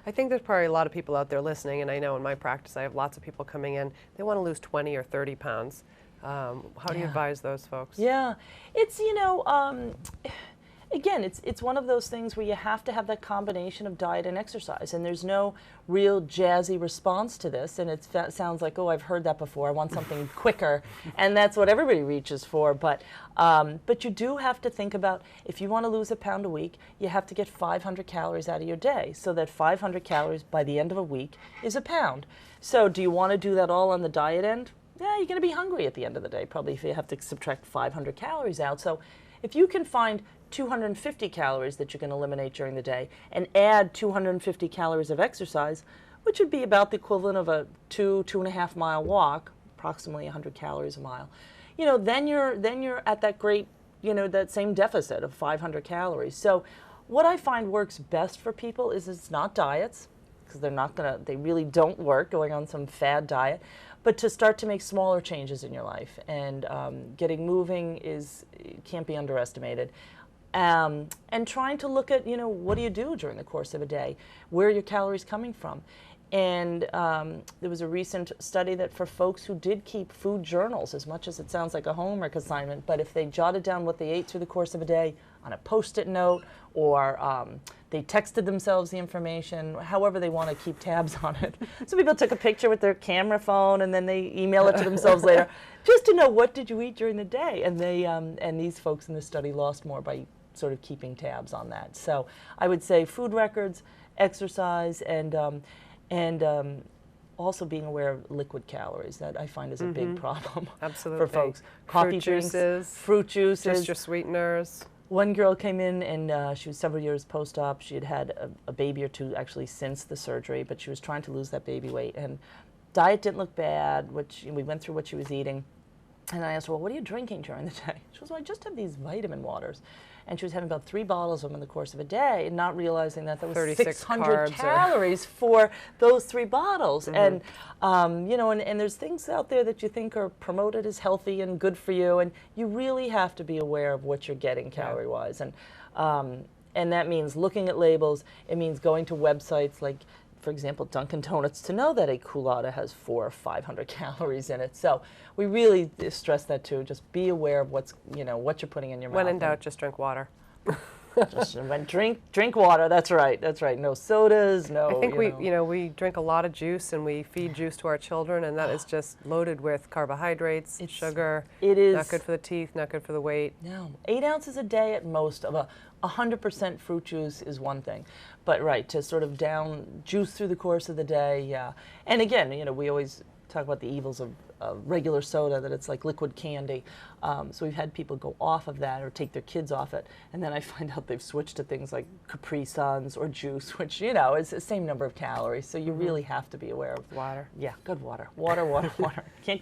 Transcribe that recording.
I think there's probably a lot of people out there listening, and I know in my practice I have lots of people coming in, they want to lose 20 or 30 pounds. How do you advise those folks? Yeah, it's, again, it's one of those things where you have to have that combination of diet and exercise, and there's no real jazzy response to this, and it sounds like, oh, I've heard that before, I want something quicker, and that's what everybody reaches for, but you do have to think about, if you want to lose a pound a week, you have to get 500 calories out of your day, so that 500 calories by the end of a week is a pound. So do you want to do that all on the diet end? Yeah, you're going to be hungry at the end of the day, probably, if you have to subtract 500 calories out. So if you can find 250 calories that you can eliminate during the day and add 250 calories of exercise, which would be about the equivalent of a 2.5 mile walk, approximately 100 calories a mile, then you're at that great, that same deficit of 500 calories. So what I find works best for people is it's not diets, because they really don't work going on some fad diet, but to start to make smaller changes in your life, and getting moving can't be underestimated. And trying to look at, what do you do during the course of a day? Where are your calories coming from? And there was a recent study that for folks who did keep food journals, as much as it sounds like a homework assignment, but if they jotted down what they ate through the course of a day on a Post-it note, or they texted themselves the information, however they want to keep tabs on it. Some people took a picture with their camera phone and then they email it to themselves later, just to know what did you eat during the day. And and these folks in this study lost more by sort of keeping tabs on that. So I would say food records, exercise, and also being aware of liquid calories. That I find is a big problem for folks. Coffee drinks, fruit juices, just your sweeteners. One girl came in and she was several years post-op. She had had a baby or two actually since the surgery, but she was trying to lose that baby weight. And diet didn't look bad, we went through what she was eating. And I asked her, well, what are you drinking during the day? She goes, well, I just have these vitamin waters. And she was having about 3 bottles of them in the course of a day, and not realizing that was 600 calories for those 3 bottles. And, and there's things out there that you think are promoted as healthy and good for you, and you really have to be aware of what you're getting calorie-wise. And that means looking at labels. It means going to websites like, for example, Dunkin' Donuts, to know that a culotta has 400 or 500 calories in it. So we really stress that too. Just be aware of what you're putting in your mouth. When in doubt, just drink water. Drink water. That's right. That's right. No sodas. No. I think we drink a lot of juice, and we feed juice to our children, and that is just loaded with carbohydrates, sugar. It is not good for the teeth, not good for the weight. No, 8 ounces a day at most of 100% fruit juice is one thing, but to sort of down juice through the course of the day, yeah. And again, we always talk about the evils of regular soda, that it's like liquid candy. So we've had people go off of that or take their kids off it, and then I find out they've switched to things like Capri Suns or juice, which is the same number of calories. So you really have to be aware of water. Yeah, good water. Water. Can't